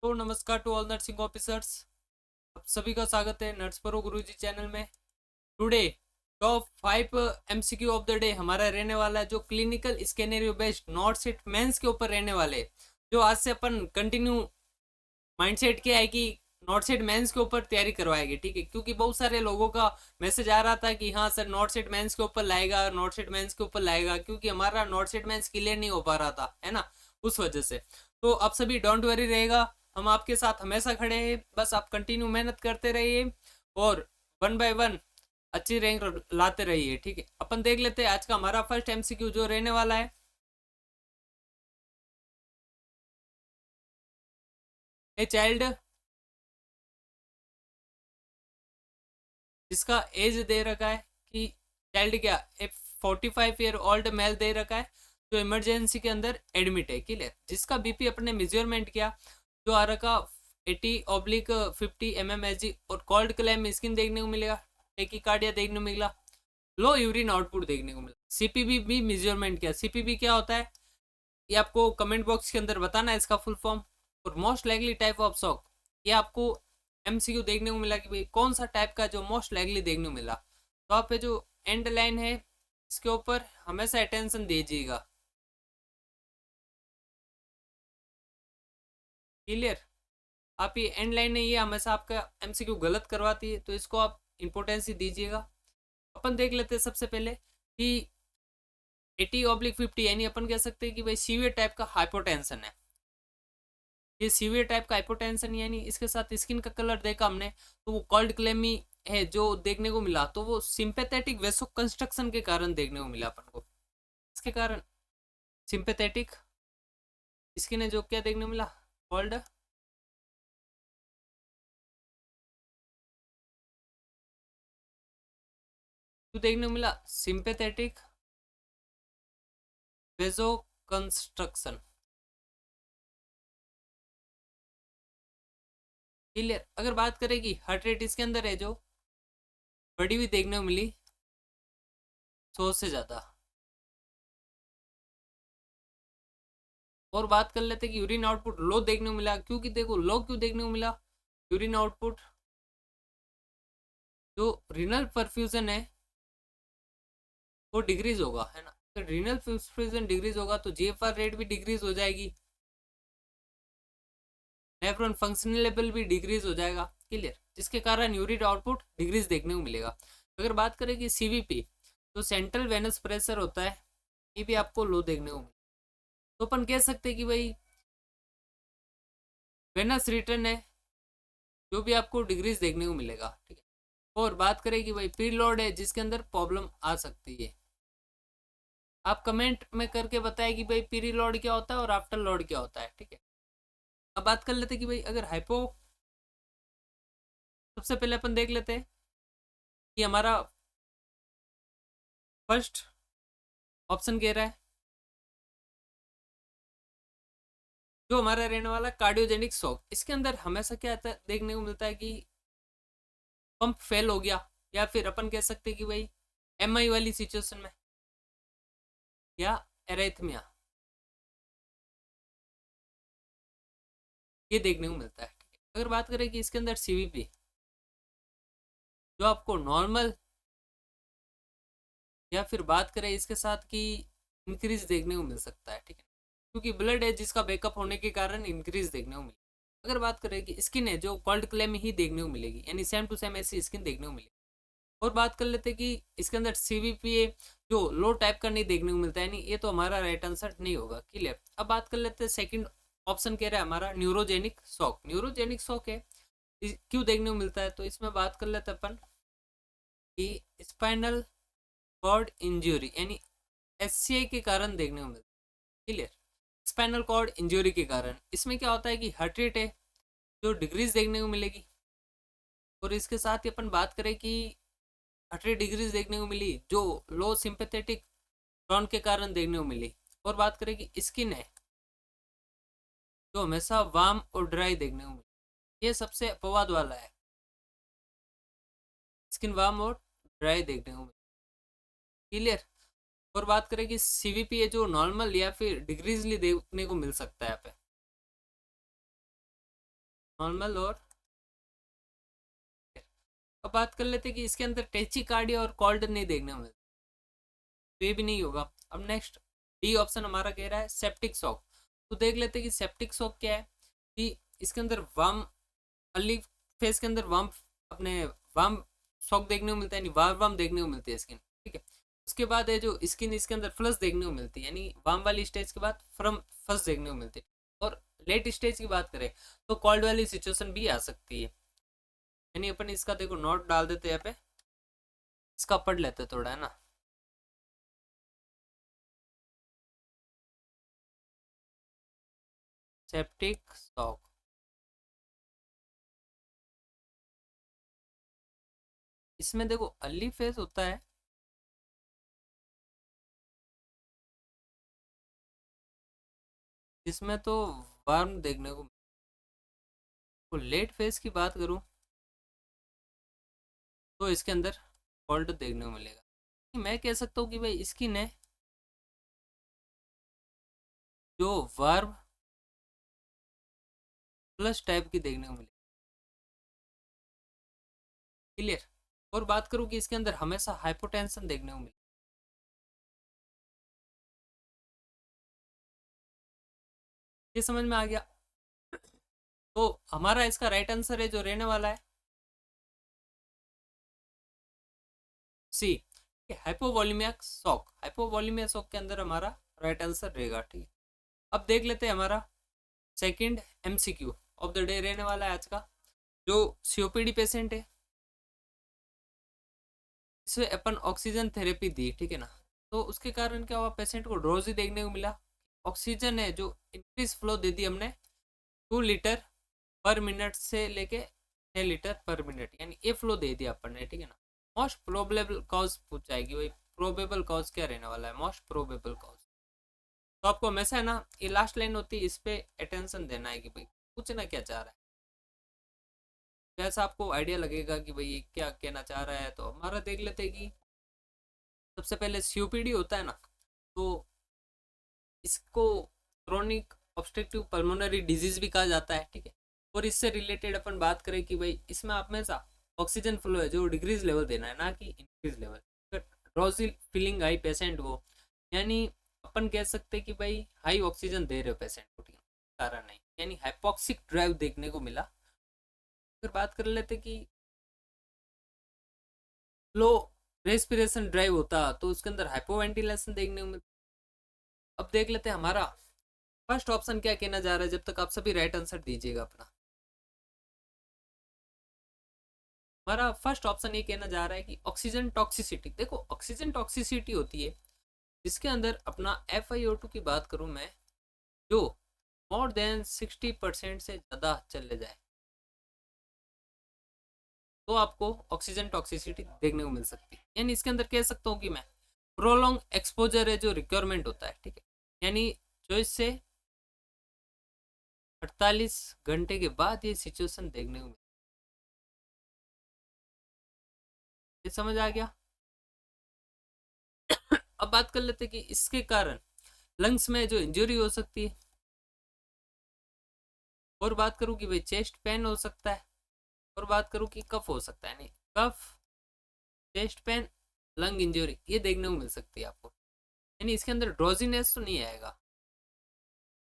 तो नमस्कार to all nursing officers. आप सभी का स्वागत है नर्स प्रो गुरुजी चैनल में। Today top 5 MCQ of the day हमारा रहने वाला है, जो clinical scenario based NORCET mains के ऊपर रहने वाले। जो आज से अपन कंटिन्यू माइंडसेट क्या है कि नॉट सेट मेंस के ऊपर तैयारी करवाएगी, ठीक है। क्योंकि बहुत सारे लोगों का मैसेज आ रहा था कि हाँ सर नॉट सेट मेंस के ऊपर लाएगा, नॉट सेट मेंस के ऊपर लाएगा, क्योंकि हमारा नॉट सेट मेंस क्लियर नहीं हो पा रहा था, है ना, उस वजह से। तो अब सभी डोंट वरी रहेगा, हम आपके साथ हमेशा खड़े हैं। बस आप कंटिन्यू मेहनत करते रहिए और वन बाय वन अच्छी रैंक लाते रहिए, ठीक है। अपन देख लेते हैं आज का हमारा फर्स्ट एमसीक्यू जो रहने वाला है। ए चाइल्ड जिसका एज दे रखा है कि चाइल्ड क्या ए 45 ईयर ओल्ड मेल दे रखा है, जो इमरजेंसी के अंदर एडमिट है, क्लियर। जिसका बीपी अपने मेजरमेंट किया, जो आ रखा 80/50 mmHg और कोल्ड क्लैम स्किन देखने को मिलेगा, टेकिकार्डिया देखने को मिला, लो यूरिन आउटपुट देखने को मिला। सीपीबी भी मेजरमेंट किया। सीपीबी क्या होता है ये आपको कमेंट बॉक्स के अंदर बताना है इसका फुल फॉर्म। और most likely type of shock, ये आपको एमसीक्यू देखने को मिला कि भाई कौन सा टाइप का जो मोस्ट लाइकली देखने को मिला। तो आप पे जो एंड लाइन है इसके ऊपर हमेशा अटेंशन दीजिएगा, क्लियर। आप ये एंड लाइन है, ये हमेशा आपका एमसीक्यू गलत करवाती है, तो इसको आप इंपॉर्टेंस ही दीजिएगा। अपन देख लेते हैं सबसे पहले कि 80/50 यानी अपन कह सकते हैं कि भाई सीवियर टाइप का हाइपोटेंशन है। ये सीवियर टाइप का हाइपोटेंशन यानी इसके साथ स्किन का कलर देखा हमने तो वो कोल्ड क्लेमी है जो देखने को मिला, तो वो सिंपैथेटिक वेसो कंस्ट्रक्शन के कारण देखने को मिला अपन को। इसके कारण सिंपैथेटिक स्किन है जो क्या देखने को मिला, कोल्ड जो देखने को मिला, सिंपैथेटिक वेसो कंस्ट्रक्शन, क्लियर। अगर बात करें कि हार्ट रेट इसके अंदर है जो बढ़ी हुई देखने को मिली 100 से ज्यादा। और बात कर लेते कि यूरिन आउटपुट लो देखने को मिला, क्योंकि देखो लो क्यों देखने को मिला। यूरिन आउटपुट जो रीनल परफ्यूजन है वो डिक्रीज होगा, है ना। तो रीनल परफ्यूजन डिक्रीज होगा तो जीएफआर रेट भी डिक्रीज हो जाएगी, नेफ्रॉन फंक्शनल लेवल भी डिक्रीज हो जाएगा, क्लियर। जिसके कारण यूरिन आउटपुट डिक्रीज देखने को मिलेगा। अगर बात करें कि सीवीपी जो सेंट्रल वेनस प्रेशर होता है, ये भी आपको लो देखने को मिलेगा। तो अपन कह सकते हैं कि भाई वेनस रिटर्न है जो भी आपको डिक्रीज देखने को मिलेगा, ठीक है। और बात करें कि भाई पी लोड है जिसके अंदर प्रॉब्लम आ सकती है। आप कमेंट में करके बताएं कि भाई पीरी लोड क्या होता है और आफ्टर लोड क्या होता है, ठीक है। अब बात कर लेते हैं कि भाई अगर हाइपो, सबसे पहले अपन देख लेते हैं कि हमारा फर्स्ट ऑप्शन कह रहा है जो हमारा रहने वाला कार्डियोजेनिक शॉक। इसके अंदर हमेशा क्या आता है देखने को मिलता है कि पंप फेल हो गया, या फिर अपन कह सकते हैं कि भाई एमआई वाली सिचुएशन में, या एरेथमिया, ये देखने को मिलता है, ठीक है। अगर बात करें कि इसके अंदर सीवीपी जो आपको नॉर्मल, या फिर बात करें इसके साथ कि इंक्रीज देखने को मिल सकता है, ठीक है। क्योंकि ब्लड है जिसका बैकअप होने के कारण इंक्रीज देखने को मिलेगी। अगर बात करें कि स्किन है जो कोल्ड क्ले में ही देखने को मिलेगी, यानी सेम टू सेम ऐसी स्किन देखने को मिलेगी। और बात कर लेते हैं कि इसके अंदर सीवीपी जो लो टाइप का नहीं देखने को मिलता है, नहीं ये तो हमारा राइट आंसर नहीं होगा, क्लियर। अब बात कर लेते हैं सेकंड ऑप्शन कह रहा है हमारा न्यूरोजेनिक शॉक। न्यूरोजेनिक शॉक है क्यों देखने को मिलता है, तो इसमें बात कर लेते हैं अपन कि स्पाइनल कॉर्ड इंजरी यानी एससीआई के कारण देखने को मिलता है, क्लियर। स्पाइनल कॉर्ड इंजरी के कारण इसमें क्या होता है कि हार्ट रेट है जो डिक्रीज देखने को मिलेगी। और इसके साथ ही अपन बात करें कि 30 डिग्रीज देखने को मिली जो लो सिंपैथेटिक टोन के कारण देखने को मिली। और बात करें कि स्किन है जो हमेशा वार्म और ड्राई देखने को मिली, ये सबसे अपवाद वाला है, स्किन वार्म और ड्राई देखने को मिली, क्लियर। और बात करें कि सीवीपी है जो नॉर्मल या फिर डिक्रीजली देखने को मिल सकता है यहाँ पे। नॉर्मल और अब बात कर लेते हैं कि इसके अंदर टेचिकार्डिया और कोल्ड नहीं देखने को मिलता, तो ये भी नहीं होगा। अब नेक्स्ट डी ऑप्शन हमारा कह रहा है सेप्टिक शॉक। तो देख लेते हैं कि सेप्टिक शॉक क्या है, कि इसके अंदर वार्म अर्ली फेज के अंदर वार्म अपने वार्म शॉक देखने को मिलता है, यानी वार वार्म देखने को मिलती है स्किन, ठीक है। उसके बाद है जो स्किन इसके अंदर फ्लश देखने को मिलती है, यानी वार्म वाली स्टेज के बाद फ्रम फर्स्ट देखने को मिलती है। और लेट स्टेज की बात करें तो कोल्ड वाली सिचुएशन भी आ सकती है, यानी अपन इसका देखो नोट डाल देते हैं यहाँ पे, इसका पढ़ लेते थोड़ा, है ना। सेप्टिक शॉक, इसमें देखो अर्ली फेज होता है, जिसमें तो वार्म देखने को, तो लेट फेज की बात करूं तो इसके अंदर कोल्ड देखने को मिलेगा। मैं कह सकता हूँ कि भाई स्किन है जो वार्म प्लस टाइप की देखने को मिलेगी, क्लियर। और बात करूँ कि इसके अंदर हमेशा हाइपोटेंशन देखने को मिले, ये समझ में आ गया। तो हमारा इसका राइट आंसर है जो रहने वाला है सी, हाइपोवॉल्यूमिया शॉक। हाइपोवॉल्यूमिया शॉक के अंदर हमारा राइट आंसर रहेगा, ठीक है। अब देख लेते हैं हमारा second MCQ of the day रहने वाला है आज का, जो सीओपीडी पेशेंट है, इसे अपन ऑक्सीजन थेरेपी दी, ठीक है ना। तो उसके कारण क्या हुआ, पेशेंट को ड्रोजी देखने को मिला। ऑक्सीजन है जो इंक्रीज फ्लो दे दी हमने 2 लीटर पर मिनट से लेके 6 लीटर पर मिनट, यानी ये फ्लो दे दिया अपन ने, ठीक है ना। मोस्ट प्रोबेबल कॉज पूछ जाएगी भाई, प्रोबेबल कॉज क्या रहने वाला है, मोस्ट प्रोबेबल कॉज। तो आपको हमेशा है ना, ये लास्ट लाइन होती है, इस पे अटेंशन देना है कि भाई पूछना क्या चाह रहा है, जैसा आपको आइडिया लगेगा कि भाई ये क्या कहना चाह रहा है। तो हमारा देख लेते हैं कि सबसे पहले सीओपीडी होता है ना, तो इसको क्रोनिक ऑब्स्ट्रक्टिव पल्मोनरी डिजीज भी कहा जाता है, ठीक है। और इससे रिलेटेड अपन बात करें कि भाई इसमें आप में सा ऑक्सीजन फ्लो है जो डिक्रीज लेवल देना है, ना कि इंक्रीज लेवल। ड्रॉजी फीलिंग आई पेशेंट को, यानी अपन कह सकते हैं कि भाई हाई ऑक्सीजन दे रहे हो पेशेंट को, ठीक है, कारण नहीं, यानी हाइपोक्सिक ड्राइव देखने को मिला। फिर बात कर लेते कि लो रेस्पिरेशन ड्राइव होता तो उसके अंदर हाइपोवेंटिलेशन देखने को मिलता। अब देख लेते हैं हमारा फर्स्ट ऑप्शन क्या कहना जा रहा है, जब तक आप सभी राइट आंसर दीजिएगा अपना। हमारा फर्स्ट ऑप्शन ये कहना जा रहा है कि ऑक्सीजन टॉक्सिसिटी। देखो ऑक्सीजन टॉक्सिसिटी होती है जिसके अंदर अपना FiO2 की बात करूं मैं, जो मोर देन 60% से ज़्यादा चले जाए तो आपको ऑक्सीजन टॉक्सिसिटी देखने को मिल सकती है। यानी इसके अंदर कह सकता हूँ कि मैं प्रोलॉन्ग एक्सपोजर है जो रिक्वायरमेंट होता है, ठीक है, यानी जो इससे 48 घंटे के बाद ये सिचुएशन देखने को मिलती है। ये समझ आ गया। अब बात कर लेते हैं कि इसके कारण लंग्स में जो इंजरी हो सकती है, और बात करूं कि भाई चेस्ट पेन हो सकता है, और बात करूं कि कफ हो सकता है। नहीं, कफ, चेस्ट पेन, लंग इंजरी ये देखने को मिल सकती है आपको, यानी इसके अंदर ड्रोजीनेस तो नहीं आएगा।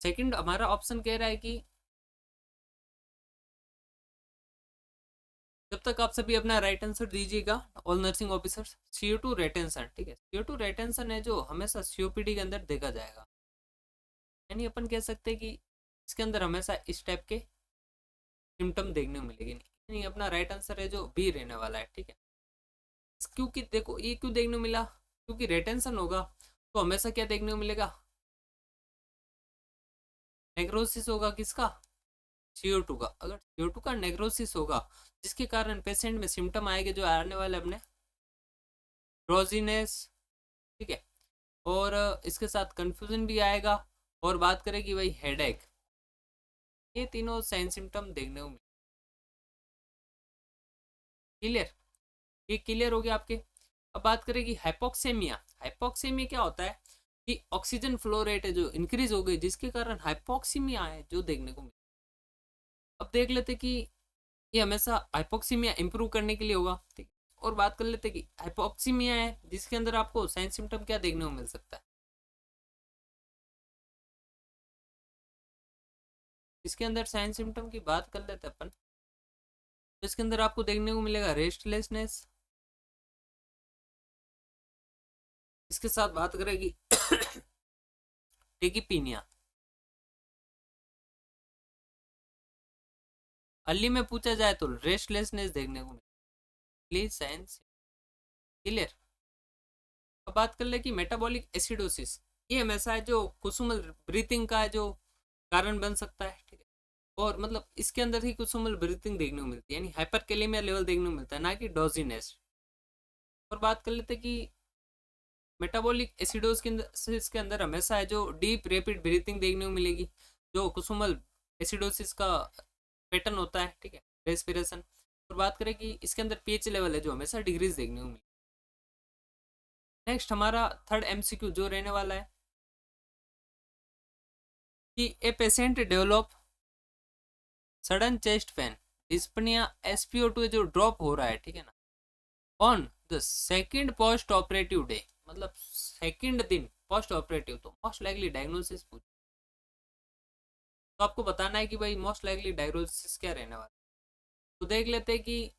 सेकंड हमारा ऑप्शन कह रहा है कि जब तक आप सभी अपना राइट आंसर दीजिएगा all nursing officers, CO2 retention, ठीक है, CO2 रेटेंशन है जो हमेशा COPD के अंदर देखा जाएगा, यानी अपन कह सकते हैं कि इसके अंदर हमेशा इस टाइप के सिम्टम देखने को मिलेंगे। नहीं, अपना राइट आंसर है जो बी रहने वाला है, ठीक है। क्योंकि देखो ये क्यों देखने को मिला, क्योंकि रेटेंशन होगा तो हमेशा क्या देखने को मिलेगा, नेक्रोसिस होगा किसका, CO2 का। अगर CO2 का नेक्रोसिस होगा जिसके कारण पेशेंट में सिम्टम आएंगे जो आने वाले अपने ड्रोजीनेस, ठीक है, और इसके साथ कंफ्यूजन भी आएगा, और बात करें कि भाई हेडेक, ये तीनों साइन सिम्टम देखने को मिले। क्लियर, ये क्लियर हो गया आपके। अब बात करें कि हाइपोक्सेमिया। हाइपोक्सेमिया क्या होता है कि ऑक्सीजन फ्लो रेट है जो इंक्रीज हो गई जिसके कारण हाइपोक्सीमिया है जो देखने को मिले। अब देख लेते कि ये हमेशा हाइपोक्सीमिया इंप्रूव करने के लिए होगा, ठीक। और बात कर लेते कि हाइपोक्सीमिया है जिसके अंदर आपको साइन सिम्टम क्या देखने को मिल सकता है। इसके अंदर साइन सिम्टम की बात कर लेते हैं अपन, तो इसके अंदर आपको देखने को मिलेगा रेस्टलेसनेस। इसके साथ बात करेगी टेकीपीनिया। हल्ली में पूछा जाए तो रेस्टलेसनेस देखने को मिलेगा। Please science clear. अब बात कर ले कि मेटाबॉलिक एसिडोसिस, ये हमेशा है जो कुसुमल ब्रीथिंग का है जो कारण बन सकता है, ठीक है। और मतलब इसके अंदर ही कुसुमल ब्रीथिंग देखने को मिलती है, यानी हाइपरकेलेमिया लेवल देखने को मिलता है, ना कि डोजीनेस। और बात कर लेते हैं कि मेटाबॉलिक एसिडोस के अंदर हमेशा है जो डीप रैपिड ब्रीथिंग देखने को मिलेगी, जो कुसुमल एसिडोसिस का पैटर्न होता है, ठीक है, रेस्पिरेशन। और बात करें कि इसके अंदर पीएच लेवल है जो हमेशा डिग्रीज देखने को मिलेगी। नेक्स्ट हमारा थर्ड एमसीक्यू जो रहने वाला है कि a patient develop sudden chest pain dyspnoea SpO2 जो ड्रॉप हो रहा है, ठीक है ना, on the second post operative day, मतलब सेकंड दिन पोस्ट ऑपरेटिव, तो मोस्ट लाइकली डायग्नोसिस पूछ, तो आपको बताना है कि भाई मोस्ट लाइकली डायग्नोसिस क्या रहने वाला है। तो देख लेते हैं कि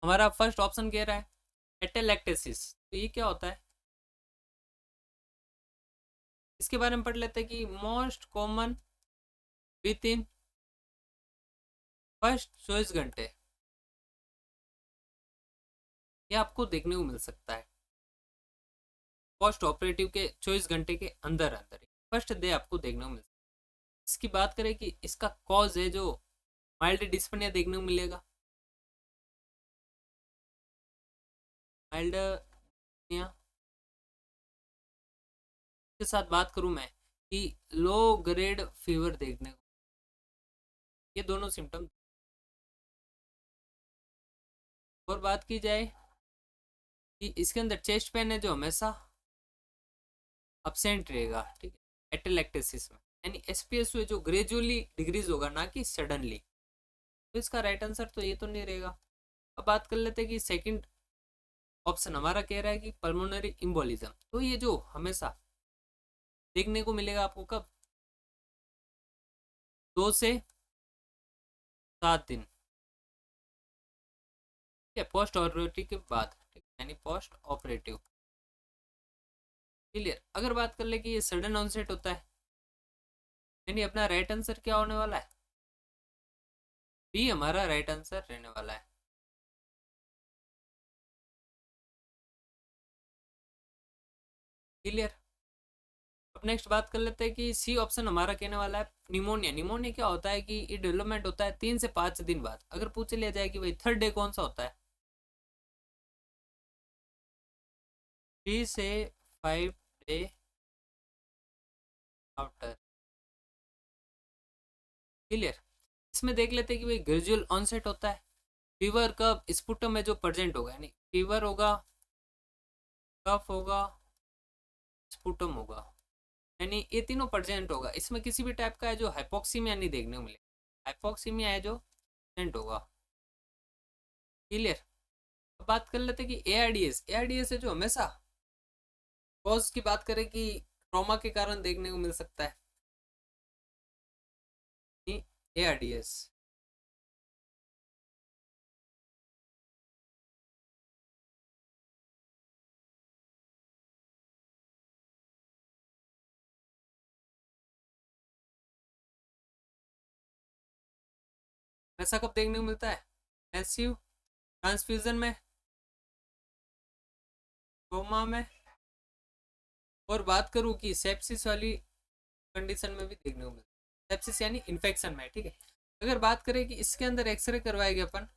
हमारा फर्स्ट ऑप्शन कह रहा है एटेलैक्टेसिस, तो ये क्या होता है इसके बारे में पढ़ लेते हैं कि most common with in first 24 घंटे, ये आपको देखने को मिल सकता है पोस्ट ऑपरेटिव के 24 घंटे के अंदर अंदर फर्स्ट डे आपको देखने को मिल सकता है। इसकी बात करें कि इसका कॉज है जो माइल्ड डिस्पनिया देखने को मिलेगा, माइल्ड के साथ बात करूं मैं कि लो ग्रेड फीवर देखने को, ये दोनों सिम्टम। और बात की जाए कि इसके अंदर चेस्ट पेन है जो हमेशा अपसेंट रहेगा, ठीक है, एटेलैक्टेसिस में, यानी SpSO जो ग्रेजुअली डिक्रीज होगा ना कि सडनली, तो इसका राइट आंसर तो ये तो नहीं रहेगा। अब बात कर लेते हैं कि सेकंड ऑप्शन हमारा कह रहा है कि पल्मोनरी इम्बोलिज्म, तो ये जो हमेशा देखने को मिलेगा आपको कब, 2 से 7 दिन, ठीक है, पोस्ट ऑपरेटिव के बाद, ठीक है, यानी पोस्ट ऑपरेटिव, क्लियर। अगर बात कर ले कि ये सडन ऑनसेट होता है, यानी अपना राइट आंसर क्या होने वाला है, बी हमारा राइट आंसर रहने वाला है, क्लियर। अब नेक्स्ट बात कर लेते हैं कि सी ऑप्शन हमारा कहने वाला है निमोनिया। निमोनिया क्या होता है कि ये डेवलपमेंट होता है 3 से 5 दिन बाद। अगर पूछ लिया जाए कि भाई थर्ड डे कौन सा होता है, 3 से 5 डे आफ्टर, क्लियर। इसमें देख लेते हैं कि भाई ग्रेजुअल ऑनसेट होता है, फीवर कब स्पुटम में जो प्रेजेंट होगा, यानी फीवर होगा, कफ होगा, स्पुटम होगा, यानी ये तीनों प्रेजेंट होगा। इसमें किसी भी टाइप का है जो हाइपोक्सीमिया नहीं देखने को मिले, हाइपोक्सीमिया है जो प्रेजेंट होगा, क्लियर। बात कर लेते हैं कि एआरडीएस है जो हमेशा कॉज की बात करें कि ट्रॉमा के कारण देखने को मिल सकता है, एआरडीएस। ऐसा कब देखने को मिलता है, मैसिव ट्रांसफ्यूजन में, कोमा में, और बात करूं कि सेप्सिस वाली कंडीशन में भी देखने को मिलता है, सेप्सिस यानी इन्फेक्शन में, ठीक है। अगर बात करें कि इसके अंदर एक्सरे करवाएंगे अपन,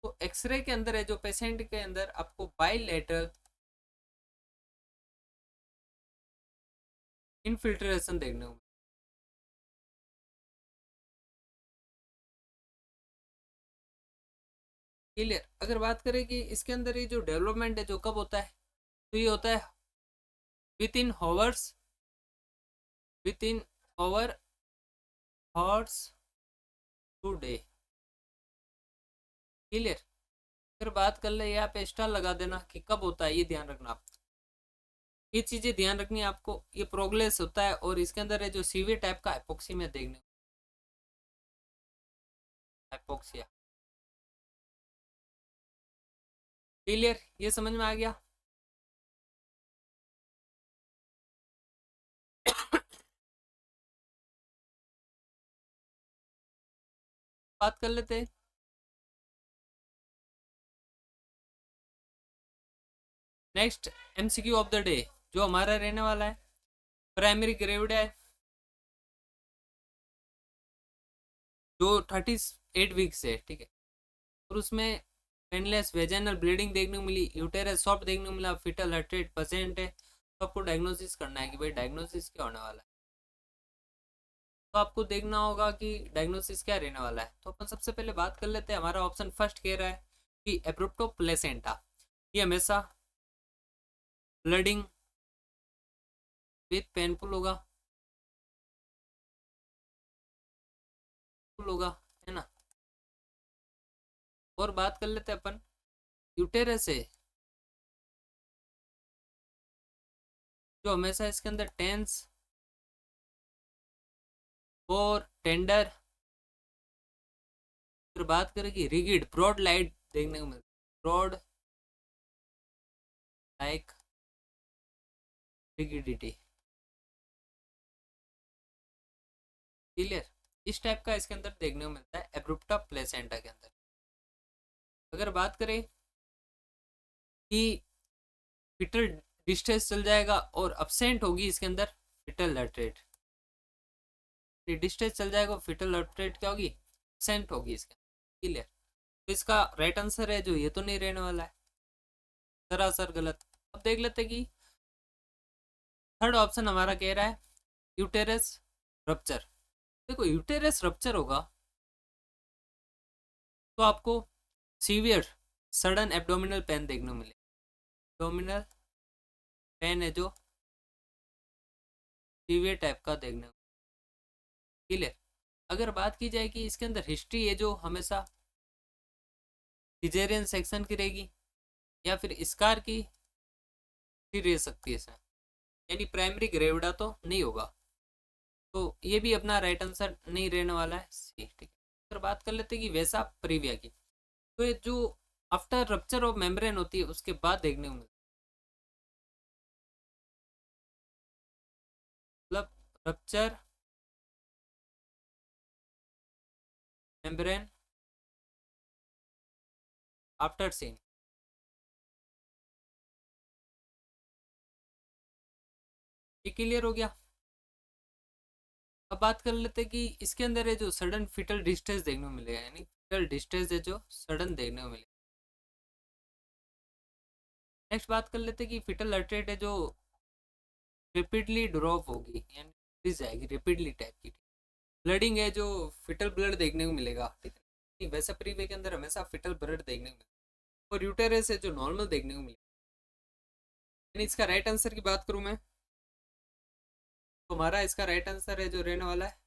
तो एक्सरे के अंदर है जो पेशेंट के अंदर आपको बाइलेटरल इनफिल्ट्रेशन देखने को, क्लियर। अगर बात करें कि इसके अंदर ये जो डेवलपमेंट है जो कब होता है, तो ये होता है within hours within our hours today. Clear. फिर बात कर ले, यहाँ पे स्टार लगा देना कि कब होता है, ये ध्यान रखना आप। ये चीजें ध्यान रखनी है आपको। ये प्रोग्रेस होता है और इसके अंदर है जो सीवियर टाइप का हाइपोक्सी में देखने, हाइपोक्सिया। क्लियर, ये समझ में आ गया। बात कर लेते हैं next MCQ of the day, जो हमारा रहने वाला है प्राइमरी ग्रेविड है, जो 38 वीक्स है, ठीक है। और उसमें पेनलेस वेजाइनल ब्लीडिंग देखने को मिली, यूटेरस सॉफ्ट देखने को मिला, फिटल हार्ट रेट परसेंट है। तो आपको डायग्नोसिस करना है कि भाई डायग्नोसिस क्या होने वाला है। तो आपको देखना होगा कि डायग्नोसिस क्या रहने वाला है। तो अपन सबसे पहले बात कर लेते हैं। हमारा ऑप्शन फर्स्ट कह रहा है कि एब्रुप्टो प्लेसेंटा, ये हमेशा ब्लडिंग विथ पेनफुल होगा, फुल होगा, है ना। और बात कर लेते हैं अपन यूटेरस है, जो हमेशा इसके अंदर टेंस और टेंडर। फिर बात करेगी रिगिड, ब्रॉड लाइट देखने को मिलता है, ब्रॉड लाइक रिगिडिटी। क्लियर, इस टाइप का इसके अंदर देखने को मिलता है एब्रुप्टा प्लेसेंटा के अंदर। अगर बात करें कि फिटल डिस्ट्रेस चल जाएगा और अपसेंट होगी इसके अंदर फिटल लैट्रेट, डिस्ट्रेस चल जाएगा, फिटल लैट्रेट क्या होगी, अपसेंट होगी इसके अंदर। क्लियर। तो इसका राइट आंसर है जो ये तो नहीं रहने वाला है, सरासर गलत। अब देख लेते हैं कि थर्ड ऑप्शन हमारा कह रहा है यूटेरस रप्चर। देखो यूटेरस रप्चर होगा तो आपको सीवियर सडन एब्डोमिनल पेन देखने को मिले, एब्डोमिनल पेन है जो सीवियर टाइप का देखने को। क्लियर। अगर बात की जाए कि इसके अंदर हिस्ट्री है जो हमेशा सिजेरियन सेक्शन की रहेगी या फिर स्कार की भी रह सकती है इसमें, यानी प्राइमरी ग्रेविडा तो नहीं होगा। तो ये भी अपना राइट आंसर नहीं रहने वाला है सी, ठीक है। फिर बात कर लेते हैं कि वैसा प्रीविया की, तो ये जो आफ्टर रप्चर ऑफ मेम्ब्रेन होती है उसके बाद देखने को मिलता है, मतलब रप्चर मेम्ब्रेन आफ्टर सीन। ये क्लियर हो गया। अब बात कर लेते हैं कि इसके अंदर है जो सडन फिटल डिस्ट्रेस देखने को मिलेगा, यानी फिटल डिस्ट्रेस है जो सडन देखने को मिलेगा। नेक्स्ट बात कर लेते हैं कि फिटल लर्ट है जो रिपीडली ड्रॉप होगी, यानी decrease जाएगी रिपीडली टाइप की। ब्लडिंग है जो फिटल ब्लड देखने को मिलेगा, ठीक है। नहीं, वैसा प्रीवे के अंदर हमेशा फिटल ब्लड देखने को मिलेगा। और यूटेरस है जो नॉर्मल देखने को मिलेगा। यानी इसका राइट आंसर की बात करूं मैं, तो हमारा इसका राइट आंसर है जो रहने वाला है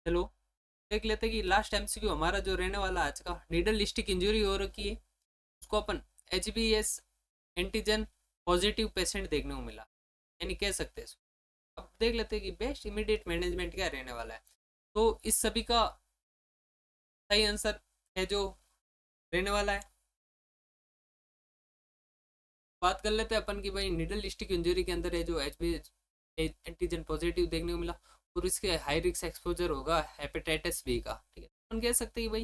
चलो देख लेते हैं कि लास्ट एमसीक्यू हमारा जो रहने वाला आज का, नीडल स्टिक इंजरी हो रखी है, उसको अपन HBS एंटीजन पॉजिटिव पेशेंट देखने को मिला, यानी कह सकते हैं इसको। अब देख लेते हैं कि बेस्ट इमीडिएट मैनेजमेंट क्या रहने वाला है। तो इस सभी का सही आंसर है जो रहने वाला है बात कर लेते हैं अपन की भाई निडल स्टिक इंजरी के अंदर है जो एचबी एंटीजन पॉजिटिव देखने को मिला और इसके हाई रिस्क एक्सपोजर होगा हेपेटाइटिस बी का, ठीक है। अपन कह सकते हैं कि भाई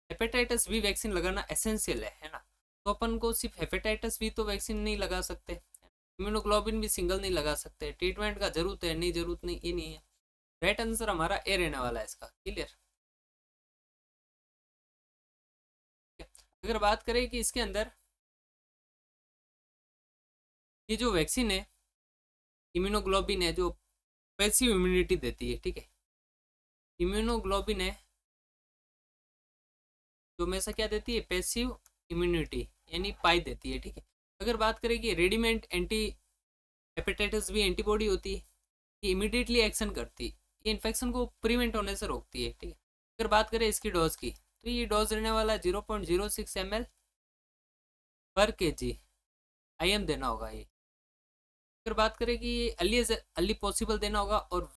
हेपेटाइटिस बी वैक्सीन लगाना एसेंशियल है ना। तो अपन को सिर्फ हेपेटाइटिस बी तो वैक्सीन नहीं लगा सकते, इम्यूनोग्लोबिन भी सिंगल नहीं लगा सकते, ट्रीटमेंट का जरूरत है नहीं जरूरत नहीं ये नहीं है। राइट आंसर हमारा ए रहने वाला है इसका, क्लियर। अगर बात करें कि इसके अंदर ये जो वैक्सीन है इम्यूनोग्लोबिन है जो पैसिव इम्यूनिटी देती है, ठीक है। इम्यूनोग्लोबिन है जो हमेशा क्या देती है, पैसिव इम्यूनिटी यानी पाई देती है, ठीक है। अगर बात करें कि readymade anti hepatitis B antibody होती है, ये इमीडिएटली एक्शन करती है, ये इन्फेक्शन को प्रिवेंट होने से रोकती है, ठीक है। अगर बात करें इसकी डोज की तो ये डोज रहने वाला 0.06 ml पर kg IM देना होगा ये। अगर बात करें कि ये अर्ली पॉसिबल देना होगा और